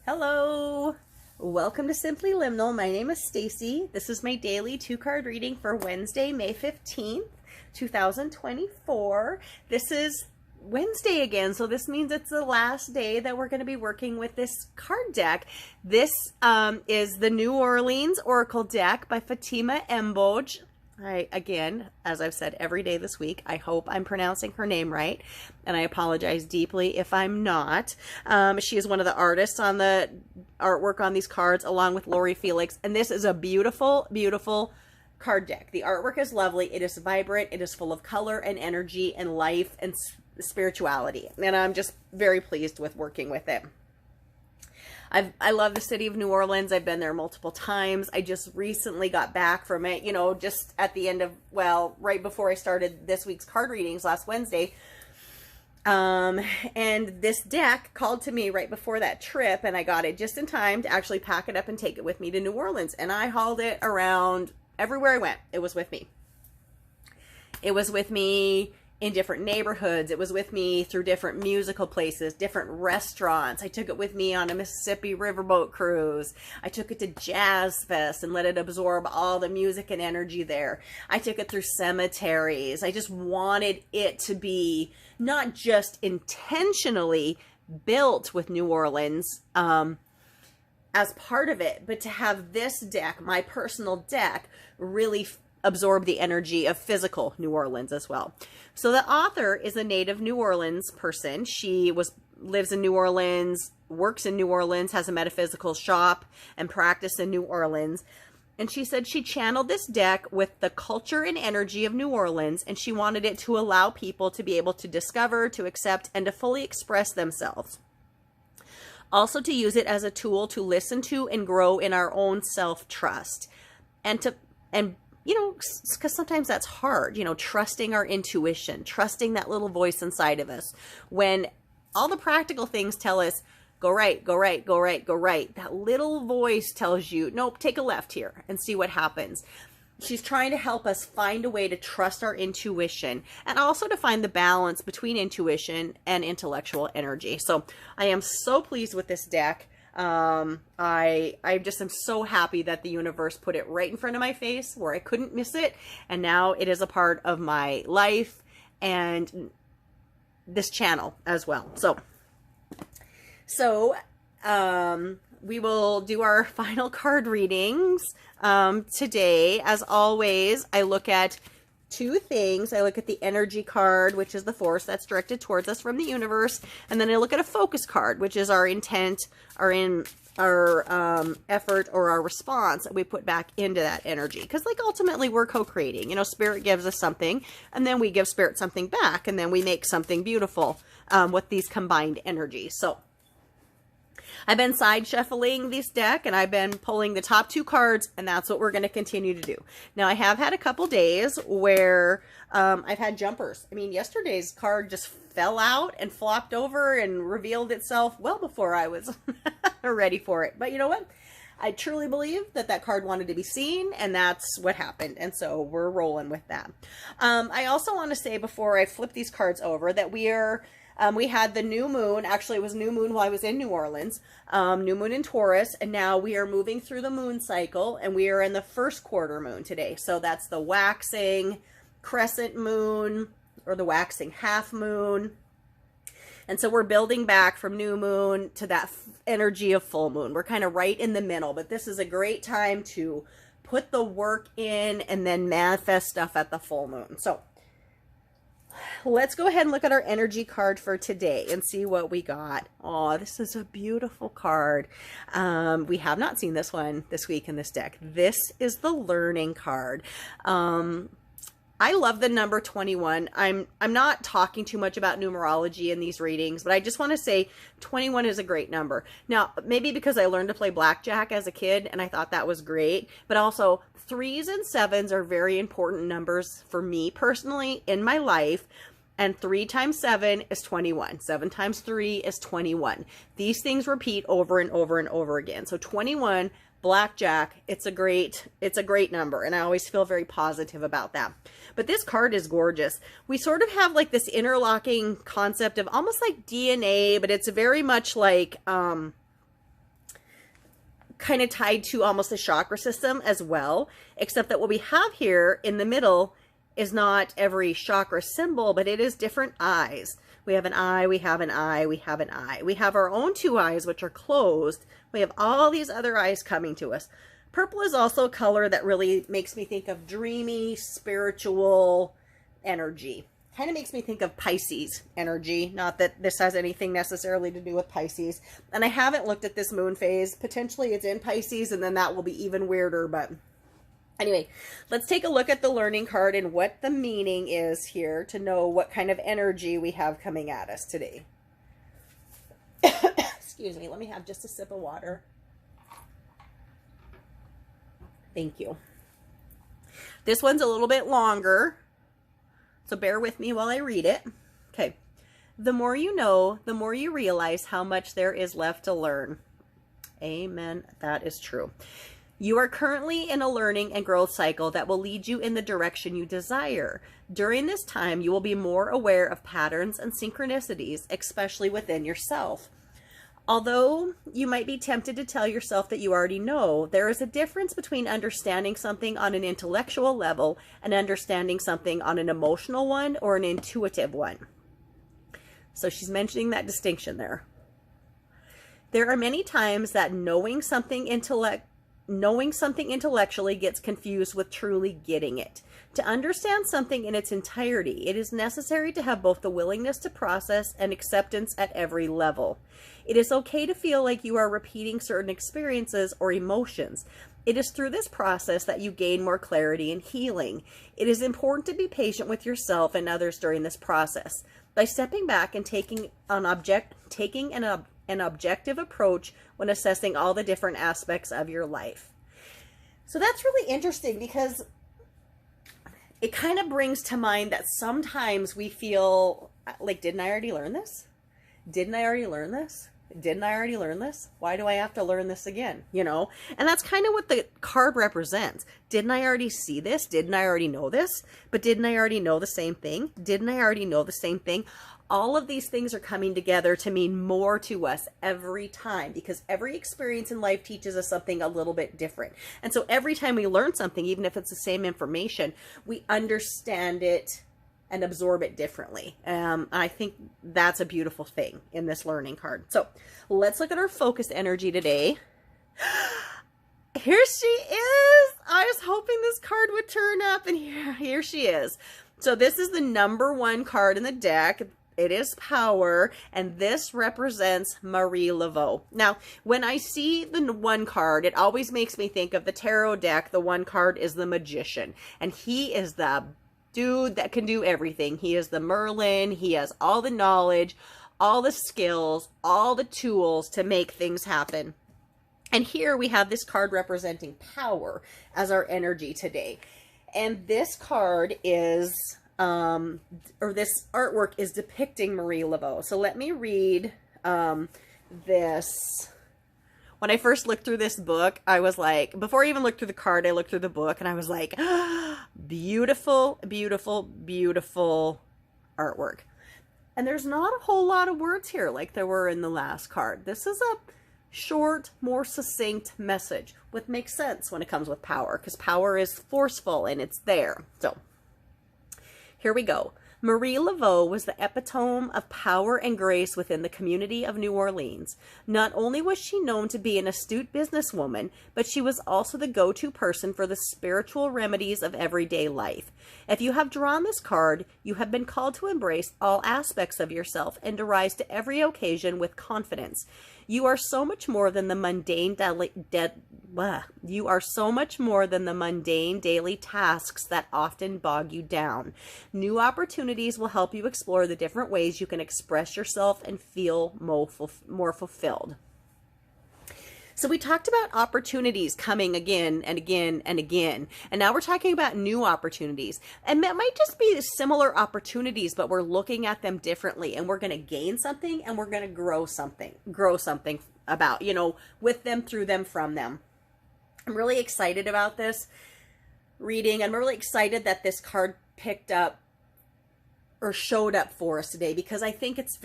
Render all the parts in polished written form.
Hello, welcome to Simply Liminal. My name is Stacy. This is my daily 2-card reading for Wednesday, May 15th, 2024. This is Wednesday again, so this means it's the last day that we're going to be working with this card deck. This is the New Orleans Oracle deck by Fatima Emboj. Again, as I've said every day this week, I hope I'm pronouncing her name right, and I apologize deeply if I'm not. She is one of the artists on the artwork on these cards, along with Lori Felix, and this is a beautiful, beautiful card deck. The artwork is lovely. It is vibrant. It is full of color and energy and life and spirituality, and I'm just very pleased with working with it. I love the city of New Orleans. I've been there multiple times. I just recently got back from it, just at the end of, well, right before I started this week's card readings last Wednesday. And this deck called to me right before that trip, and I got it just in time to actually pack it up and take it with me to New Orleans. And I hauled it around everywhere I went. It was with me. It was with me in different neighborhoods. It was with me through different musical places, different restaurants. I took it with me on a Mississippi riverboat cruise. I took it to Jazz Fest and let it absorb all the music and energy there. I took it through cemeteries. I just wanted it to be not just intentionally built with New Orleans as part of it, but to have this deck, my personal deck, really absorb the energy of physical New Orleans as well. So the author is a native New Orleans person. She lives in New Orleans, works in New Orleans, has a metaphysical shop and practice in New Orleans. And she said she channeled this deck with the culture and energy of New Orleans, and she wanted it to allow people to be able to discover, to accept, and to fully express themselves. Also to use it as a tool to listen to and grow in our own self-trust. Because sometimes that's hard, trusting our intuition, trusting that little voice inside of us. When all the practical things tell us, go right, go right, go right, go right, that little voice tells you, nope, take a left here and see what happens. She's trying to help us find a way to trust our intuition and also to find the balance between intuition and intellectual energy. So I am so pleased with this deck. I just am so happy that the universe put it right in front of my face where I couldn't miss it. And now it is a part of my life and this channel as well. So we will do our final card readings, today. As always, I look at two things. I look at the energy card, which is the force that's directed towards us from the universe. And then I look at a focus card, which is our intent, our effort, or our response that we put back into that energy. Because ultimately we're co-creating, spirit gives us something and then we give spirit something back, and then we make something beautiful, with these combined energies. So I've been side shuffling this deck, and I've been pulling the top two cards, and that's what we're going to continue to do. Now, I have had a couple days where I've had jumpers. I mean, yesterday's card just fell out and flopped over and revealed itself well before I was ready for it. But you know what? I truly believe that card wanted to be seen, and that's what happened. And so we're rolling with that. I also want to say before I flip these cards over that we had the new moon. Actually, it was new moon while I was in New Orleans. New moon in Taurus. And now we are moving through the moon cycle, and we are in the first quarter moon today. So that's the waxing crescent moon, or the waxing half moon. And so we're building back from new moon to that energy of full moon. We're kind of right in the middle, but this is a great time to put the work in and then manifest stuff at the full moon. So let's go ahead and look at our energy card for today and see what we got. Oh, this is a beautiful card. We have not seen this one this week in this deck. This is the learning card. I love the number 21. I'm not talking too much about numerology in these readings, but I just want to say 21 is a great number. Now, maybe because I learned to play blackjack as a kid and I thought that was great, but also 3s and 7s are very important numbers for me personally in my life. And 3 times 7 is 21. 7 times 3 is 21. These things repeat over and over and over again. So 21, blackjack, it's a great number, and I always feel very positive about that. But this card is gorgeous. We sort of have like this interlocking concept of almost like DNA, but it's very much like kind of tied to almost the chakra system as well, except that what we have here in the middle is not every chakra symbol, but it is different eyes. We have an eye, we have an eye, we have an eye. We have our own two eyes, which are closed. We have all these other eyes coming to us. Purple is also a color that really makes me think of dreamy, spiritual energy. Kind of makes me think of Pisces energy. Not that this has anything necessarily to do with Pisces. And I haven't looked at this moon phase. Potentially it's in Pisces, and then that will be even weirder. But anyway, let's take a look at the learning card and what the meaning is here to know what kind of energy we have coming at us today. Excuse me. Let me have just a sip of water. Thank you. This one's a little bit longer, so bear with me while I read it. Okay. The more you know, the more you realize how much there is left to learn. Amen. That is true. You are currently in a learning and growth cycle that will lead you in the direction you desire. During this time, you will be more aware of patterns and synchronicities, especially within yourself. Although you might be tempted to tell yourself that you already know, there is a difference between understanding something on an intellectual level and understanding something on an emotional one or an intuitive one. So she's mentioning that distinction there. There are many times that knowing something intellectually gets confused with truly getting it. To understand something in its entirety, it is necessary to have both the willingness to process and acceptance at every level. It is okay to feel like you are repeating certain experiences or emotions. It is through this process that you gain more clarity and healing. It is important to be patient with yourself and others during this process. By stepping back and taking an objective approach when assessing all the different aspects of your life. So that's really interesting because it kind of brings to mind that sometimes we feel like, didn't I already learn this? Didn't I already learn this? Didn't I already learn this? Why do I have to learn this again? You know, and that's kind of what the card represents. Didn't I already see this? Didn't I already know this? But didn't I already know the same thing? Didn't I already know the same thing? All of these things are coming together to mean more to us every time, because every experience in life teaches us something a little bit different. And so every time we learn something, even if it's the same information, we understand it and absorb it differently. I think that's a beautiful thing in this learning card. So let's look at our focus energy today. Here she is. I was hoping this card would turn up, and here she is. So this is the #1 card in the deck. It is power, and this represents Marie Laveau. Now, when I see the 1 card, it always makes me think of the tarot deck. The 1 card is the magician, and he is the dude that can do everything. He is the Merlin. He has all the knowledge, all the skills, all the tools to make things happen. And here we have this card representing power as our energy today. And this card is, or this artwork is depicting Marie Laveau. So let me read this. When I first looked through this book, I was like, before I even looked through the card, I looked through the book and I was like, beautiful, beautiful, beautiful artwork. And there's not a whole lot of words here like there were in the last card. This is a short, more succinct message, which makes sense when it comes with power, because power is forceful and it's there. So here we go. Marie Laveau was the epitome of power and grace within the community of New Orleans. Not only was she known to be an astute businesswoman, but she was also the go-to person for the spiritual remedies of everyday life. If you have drawn this card, you have been called to embrace all aspects of yourself and to rise to every occasion with confidence. You are so much more than the mundane daily tasks that often bog you down. New opportunities will help you explore the different ways you can express yourself and feel more fulfilled. So we talked about opportunities coming again and again and again. And now we're talking about new opportunities. And that might just be similar opportunities, but we're looking at them differently. And we're going to gain something and we're going to grow something about, you know, with them, through them, from them. I'm really excited about this reading. I'm really excited that this card picked up or showed up for us today, because I think it's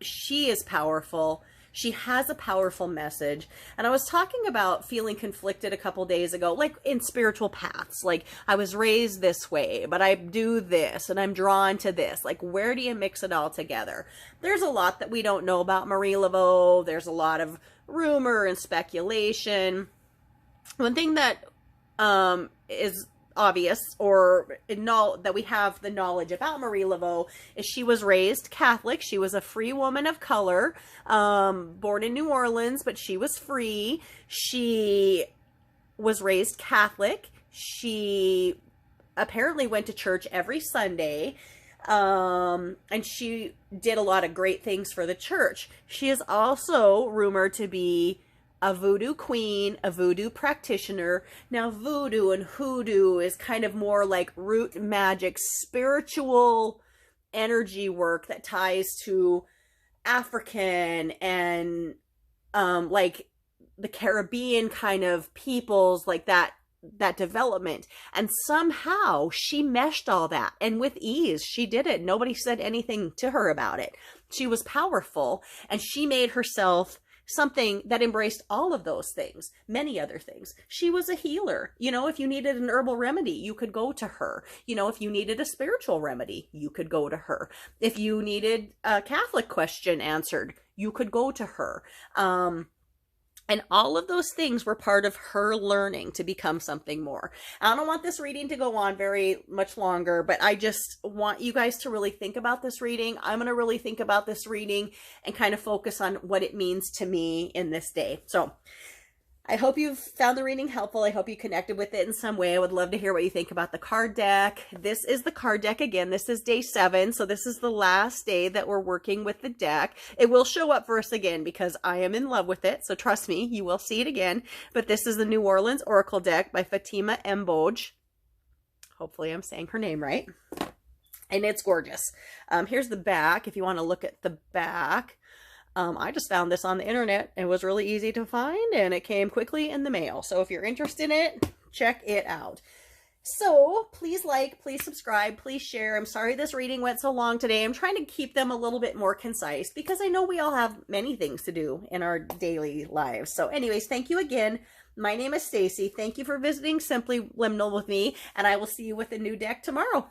she is powerful. She has a powerful message. And I was talking about feeling conflicted a couple days ago, like in spiritual paths. Like, I was raised this way, but I do this and I'm drawn to this. Like, where do you mix it all together? There's a lot that we don't know about Marie Laveau. There's a lot of rumor and speculation. One thing that is obvious, or that we have the knowledge about Marie Laveau, is she was raised Catholic. She was a free woman of color, born in New Orleans, but she was free. She was raised Catholic. She apparently went to church every Sunday, and she did a lot of great things for the church. She is also rumored to be a voodoo queen, a voodoo practitioner. Now, voodoo and hoodoo is kind of more like root magic, spiritual energy work that ties to African and like the Caribbean kind of peoples, like that development. And somehow she meshed all that, and with ease she did it. Nobody said anything to her about it. She was powerful, and she made herself something that embraced all of those things, many other things. She was a healer. You know, if you needed an herbal remedy, you could go to her. You know, if you needed a spiritual remedy, you could go to her. If you needed a Catholic question answered, you could go to her. And all of those things were part of her learning to become something more. I don't want this reading to go on very much longer, but I just want you guys to really think about this reading. I'm going to really think about this reading and kind of focus on what it means to me in this day. So I hope you've found the reading helpful. I hope you connected with it in some way. I would love to hear what you think about the card deck. This is the card deck again. This is day 7. So this is the last day that we're working with the deck. It will show up for us again because I am in love with it. So trust me, you will see it again. But this is the New Orleans Oracle deck by Fatima Mboj. Hopefully I'm saying her name right. And it's gorgeous. Here's the back if you want to look at the back. I just found this on the internet. It was really easy to find, and it came quickly in the mail. So if you're interested in it, check it out. So please like, please subscribe, please share. I'm sorry this reading went so long today. I'm trying to keep them a little bit more concise because I know we all have many things to do in our daily lives. So anyways, thank you again. My name is Stacy. Thank you for visiting Simply Liminal with me, and I will see you with a new deck tomorrow.